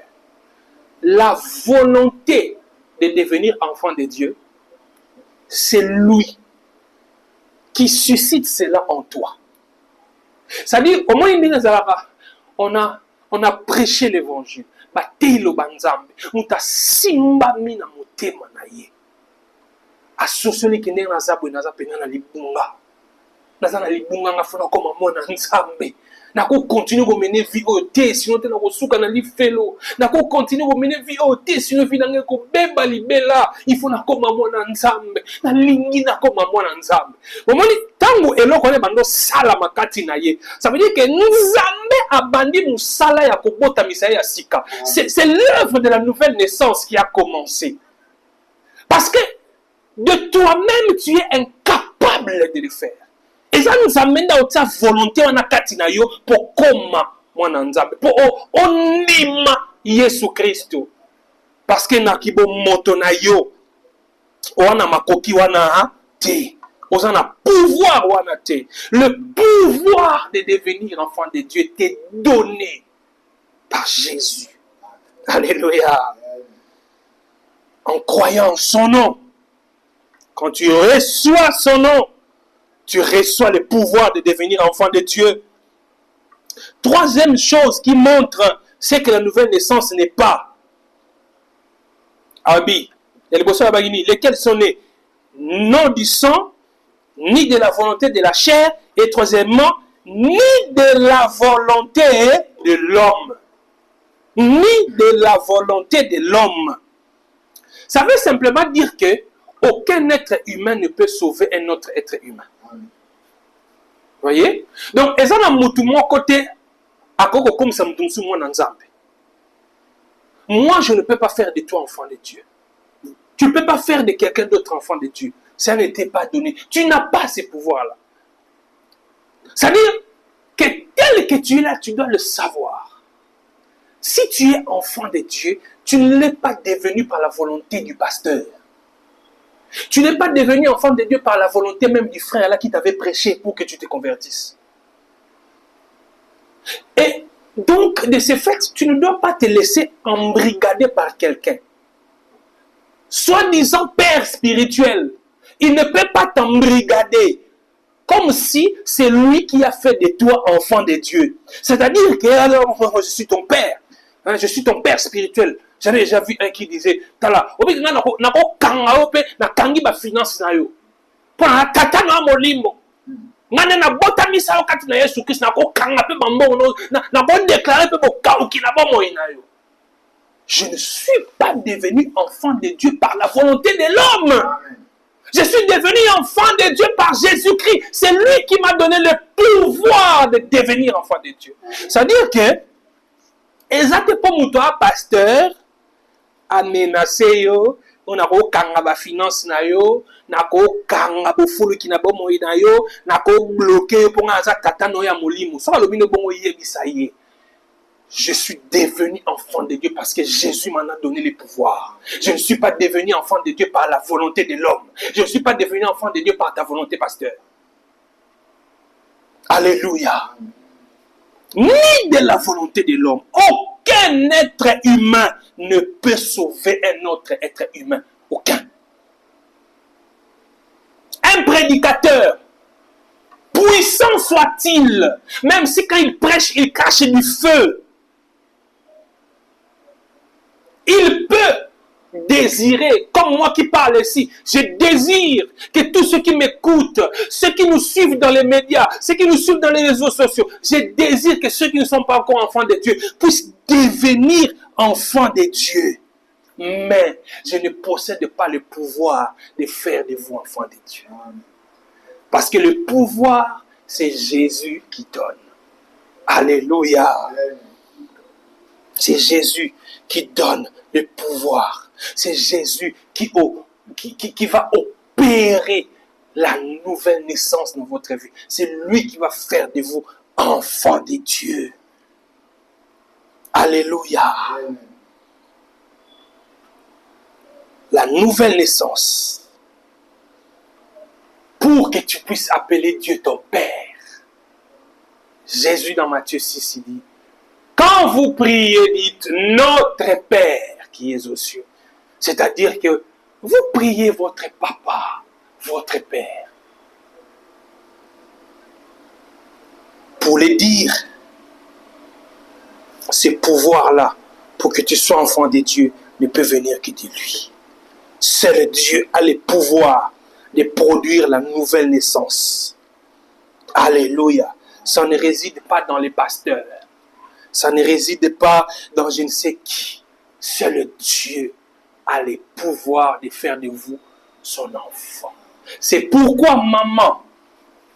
la volonté de devenir enfant de Dieu, c'est lui qui suscite cela en toi. C'est-à-dire, au moins, on a prêché l'évangile. Batelo banzambe, muta simba mina motema na ye. Asosoli kende na zabwe na zapena na libunga. Nazana libunga ngafuna koma mona nzambe. Nako continue ko mener vie au te sinon te na ko suka na lifelo. Nako continue ko mener vie au te sinon vie na ko beba libela. Il faut na koma mona nzambe. Na lingi na koma mona nzambe. Omoni tango eloko ne bando sala makati na ye. Ça veut dire que nzambe abandi musala ya kobota misaya ya sika. C'est l'œuvre de la nouvelle naissance qui a commencé. Parce que de toi-même tu es incapable de le faire. Et ça nous amène à ta volonté en akatina yo pour koma mwana nzambe pour onima Yesu Kristo parce que nakibo moto na yo wana makoki wana te ozana pouvoir wana te le pouvoir de devenir enfant de Dieu t'est donné par Jésus. Alléluia. En croyant en son nom, quand tu reçois son nom, tu reçois le pouvoir de devenir enfant de Dieu. Troisième chose qui montre, c'est que la nouvelle naissance n'est pas lesquels sont nés non du sang, ni de la volonté de la chair, et troisièmement, ni de la volonté de l'homme. Ni de la volonté de l'homme. Ça veut simplement dire que aucun être humain ne peut sauver un autre être humain. Voyez? Donc, et ça n'a mutu mon côté, à koko comme ça mutu moi nzambe. Moi, je ne peux pas faire de toi enfant de Dieu. Tu ne peux pas faire de quelqu'un d'autre enfant de Dieu. Ça ne t'est pas donné. Tu n'as pas ces pouvoirs-là. C'est-à-dire que tel que tu es là, tu dois le savoir. Si tu es enfant de Dieu, tu ne l'es pas devenu par la volonté du pasteur. Tu n'es pas devenu enfant de Dieu par la volonté même du frère là qui t'avait prêché pour que tu te convertisses. Et donc, de ce fait, tu ne dois pas te laisser embrigader par quelqu'un. Soi-disant père spirituel, il ne peut pas t'embrigader comme si c'est lui qui a fait de toi enfant de Dieu. C'est-à-dire que alors, je suis ton père, hein, je suis ton père spirituel. J'avais déjà vu un qui disait, Tala, obi na ko kanga ope na kangi ba finance na yo. Pour na tata na molimo. Ngane na bota misa okati na Yesu Christ na ko kanga pe bambo na bon déclarer pe bo kauki na bo moina yo. Je ne suis pas devenu enfant de Dieu par la volonté de l'homme. Je suis devenu enfant de Dieu par Jésus-Christ. C'est lui qui m'a donné le pouvoir de devenir enfant de Dieu. C'est-à-dire que exactement pour toi pasteur a menacé yo, on a kanga ba finance na yo, na ko kanga bo fulu ki na bo moyi na yo, na ko bloquer pour nga za tata no ya molimo. Ça lo bino bongo yebisa ye. Je suis devenu enfant de Dieu parce que Jésus m'en a donné le pouvoir. Je ne suis pas devenu enfant de Dieu par la volonté de l'homme. Je ne suis pas devenu enfant de Dieu par ta volonté, pasteur. Alléluia. Ni de la volonté de l'homme. Aucun être humain ne peut sauver un autre être humain. Aucun. Un prédicateur, puissant soit-il, même si quand il prêche, il cache du feu, il peut désirer, comme moi qui parle ici, je désire que tous ceux qui m'écoutent, ceux qui nous suivent dans les médias, ceux qui nous suivent dans les réseaux sociaux, je désire que ceux qui ne sont pas encore enfants de Dieu puissent devenir enfants de Dieu. Mais je ne possède pas le pouvoir de faire de vous enfants de Dieu. Parce que le pouvoir, c'est Jésus qui donne. Alléluia. C'est Jésus qui donne le pouvoir. C'est Jésus qui va opérer la nouvelle naissance dans votre vie. C'est lui qui va faire de vous enfants de Dieu. Alléluia. La nouvelle naissance. Pour que tu puisses appeler Dieu ton Père. Jésus dans Matthieu 6, il dit, quand vous priez, dites notre Père qui est aux cieux. C'est-à-dire que vous priez votre papa, votre Père. Pour le dire, ce pouvoir-là, pour que tu sois enfant de Dieu, ne peut venir que de lui. Seul Dieu a le pouvoir de produire la nouvelle naissance. Alléluia. Ça ne réside pas dans les pasteurs. Ça ne réside pas dans je ne sais qui. Seul Dieu a le pouvoir de faire de vous son enfant. C'est pourquoi maman,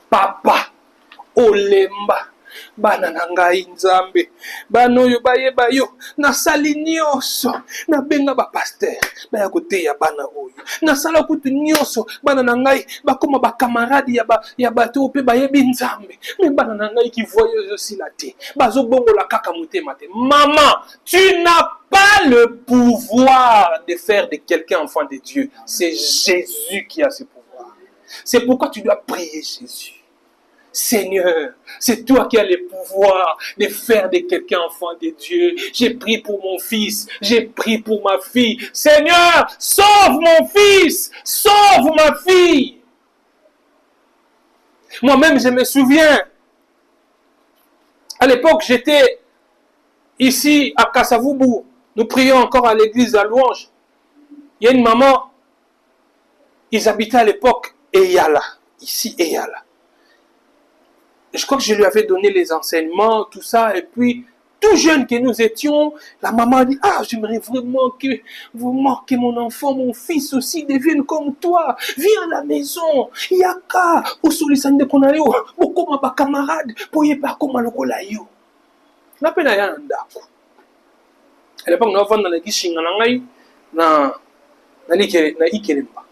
papa, olemba, bana nangai nzambe, banoyo bayeba yo, nasali nyonso, na benga ba pasteur, baya kote ya bana oyo. Nasala kutu nyonso, bana nangai, bakoma ba camarade ya bato pe bayebi nzambe. Mais bana nangai qui voyeuse aussi la te. Bazo bongo la kaka motema te. Maman, tu n'as pas le pouvoir de faire de quelqu'un enfant de Dieu. C'est Jésus qui a ce pouvoir. C'est pourquoi tu dois prier Jésus. Seigneur, c'est toi qui as le pouvoir de faire de quelqu'un enfant de Dieu. J'ai prié pour mon fils, j'ai prié pour ma fille. Seigneur, sauve mon fils, sauve ma fille. Moi-même, je me souviens, à l'époque, j'étais ici à Kasavubu. Nous prions encore à l'église à Louange. Il y a une maman, ils habitaient à l'époque Eyala, ici Eyala. Je crois que je lui avais donné les enseignements, tout ça, et puis, tout jeune que nous étions, la maman a dit, ah, j'aimerais vraiment que mon enfant, mon fils aussi devienne comme toi. Viens à la maison. Yaka, au solisande konayo, bokoma ba camarade, poye pa koma lokola yo. Na pena ya ndako. À l'époque, nous avons dans l'église Shinganangai, na Ikelemba.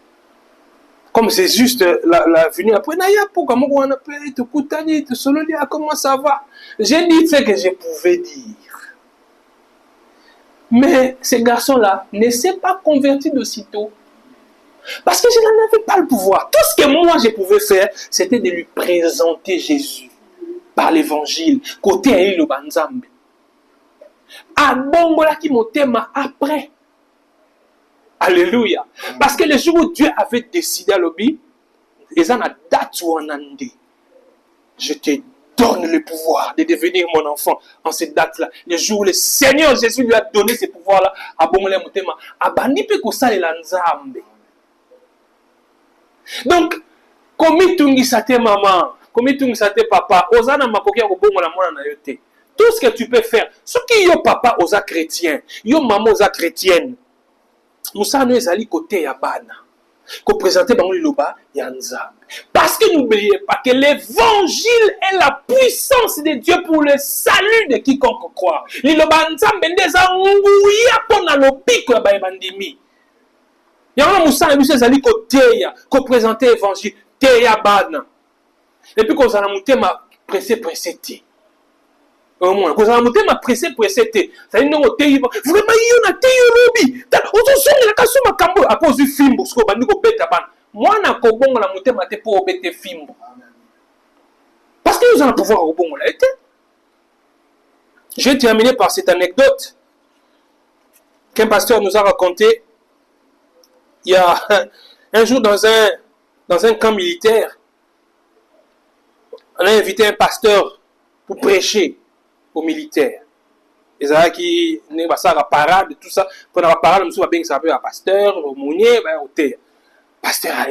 Comme c'est juste la venue après, comment ça va? J'ai dit ce que je pouvais dire. Mais ce garçon-là ne s'est pas converti d'aussitôt. Parce que je n'en avais pas le pouvoir. Tout ce que moi je pouvais faire, c'était de lui présenter Jésus par l'évangile. Côté à le Banzambe. À Bongola qui m'a après. Alléluia. Parce que le jour où Dieu avait décidé à l'obéir, je te donne le pouvoir de devenir mon enfant en cette date-là. Le jour où le Seigneur Jésus lui a donné ce pouvoir-là, à Bongola Motema, à Bandipe Kosale Lanzambe. Donc, comme tu te maman, comme tu te papa, Osana Makokia Bongola Mona Nayote. Tout ce que tu peux faire, ce qui est papa osa chrétien, yo maman osa chrétienne. Nous sommes allés côté Yabana, qu'on présentait dans le loba Yanzam. Parce que n'oubliez pas que l'évangile est la puissance de Dieu pour le salut de quiconque croit. Le loba Nzam bendeza ngouya pona lobiko ya bandimi. Il y a un moussa, il y a côté, qu'on présente l'évangile, teya bana. Et puis qu'on a monté ma pressé. Au moins, qu'on a monté ma pressé. Ça veut dire que teya vraiment, il y a teya lobby. On se souvient que sur ma cambo à cause du film, parce qu'on va nous bêter ban. Moi, na kobon la monté ma te pour bêter film. Parce que nous allons pouvoir au bon là été. Je vais terminer par cette anecdote qu'un pasteur nous a raconté. Il y a un jour dans un camp militaire, on a invité un pasteur pour prêcher aux militaires. Les gens qui ne pas ça la parade tout ça, pendant la parade, nous bien ça un pasteur, au mounier, au thé. Pasteur a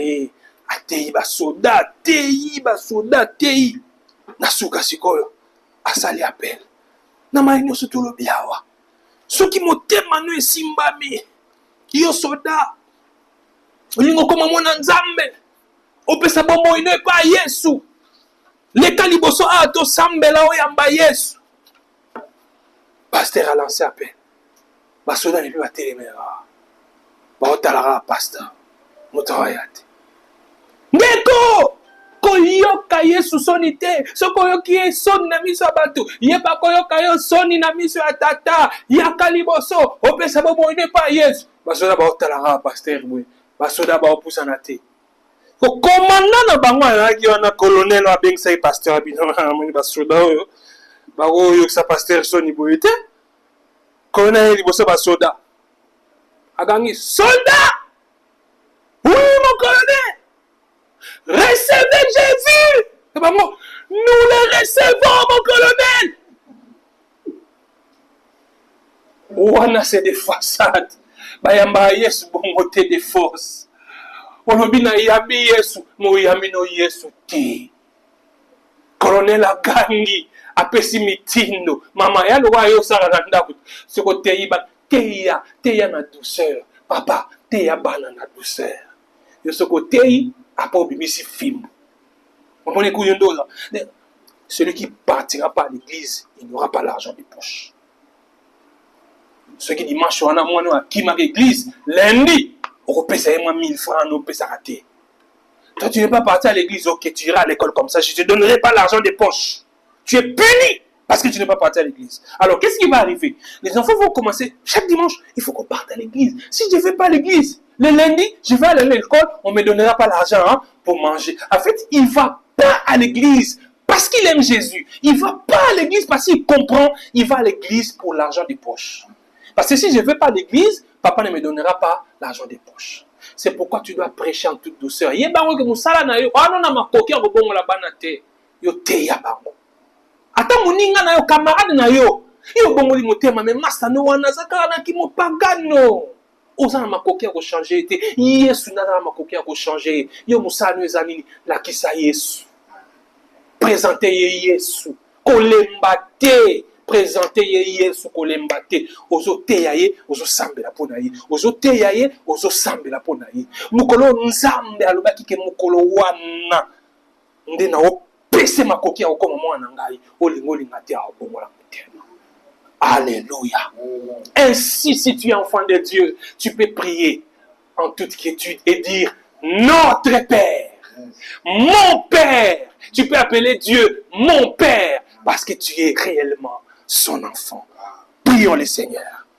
tei ba soda, tei. Na suka sikoyo asali appel. Na maino so tolo biawa. Soki motema no esimbami. Yo soda. Olingo koma mwana nzambe. Opesa bombo ino pa Yesu. Leka liboso a to sambela oyamba Yesu. Pasteur a lancé appel. Basoda ne peut pas téléméra. Ba otalara pasteur. Motoyate. Ngeko! Koyoka Yesu soni te. So koyoki ye soni na miso abatu. Ye pa koyoka yo soni na miso ya tata. Yaka liboso. Opesa bombo ino pa Yesu. Basoda ba otalara pasteur bwe. Basoda ba opusa na te. Ko komanda na bango alaki wana colonel wa bengisa ye pasteur abino amoni basoda oyo. Ba oyo sa pasteur soni boye te. Colonel liboso basoda. Agangi soldat. Oui mon colonel. Recevez Jésus. Et ben moi, nous le recevons mon colonel. Wana c'est des façades. Bayamba Yesu bongote des forces. Olobi na yambi Yesu, mo yambi no Yesu ti. Colonel agangi apesi mitindo. Mama ya lo wa yo sala na ndaku. Soko teyiba teya na douceur. Papa, teya bana na douceur. Yo soko teyi apa obimisi film. Vous comprenez là? Celui qui partira pas à l'église, il n'aura pas l'argent de poche. Ceux qui dimanche on a moi qui m'a l'église lundi, on peut payer moi 1000 francs, on peut s'arrêter. Toi tu n'es pas parti à l'église, ok, tu iras à l'école comme ça, je ne te donnerai pas l'argent de poche. Tu es puni parce que tu n'es pas parti à l'église. Alors qu'est-ce qui va arriver? Les enfants vont commencer chaque dimanche, il faut qu'on parte à l'église. Si je ne vais pas à l'église, le lundi, je vais aller à l'école, on ne me donnera pas l'argent pour manger. En fait, il ne va pas à l'église parce qu'il aime Jésus. Il ne va pas à l'église parce qu'il comprend. Il va à l'église pour l'argent des poches. Parce que si je ne vais pas à l'église, papa ne me donnera pas l'argent des poches. C'est pourquoi tu dois prêcher en toute douceur. Ata moninga na yo camarade na yo. Yo bongoli motema mais master no wana zakala na kimo pagano. Oza makoki ya ko changer te. Yesu na makoki ya ko changer. Yo musano ezanini la kisa Yesu. Présenter Yesu. Kolemba te. Présenter Yesu kolemba te. Ozo teya ye, ozo sambela pona ye. Ozo teya ye, ozo sambela pona ye. Mukolo nzambe alobaki ke mukolo wana. Nde na o pese makoki ya okoma mwana ngai. Olingolinga te abomola mutema. Alléluia. Ainsi, si tu es enfant de Dieu, tu peux prier en toute quiétude et dire notre Père, mon Père. Tu peux appeler Dieu mon Père parce que tu es réellement son enfant. Prions le Seigneur.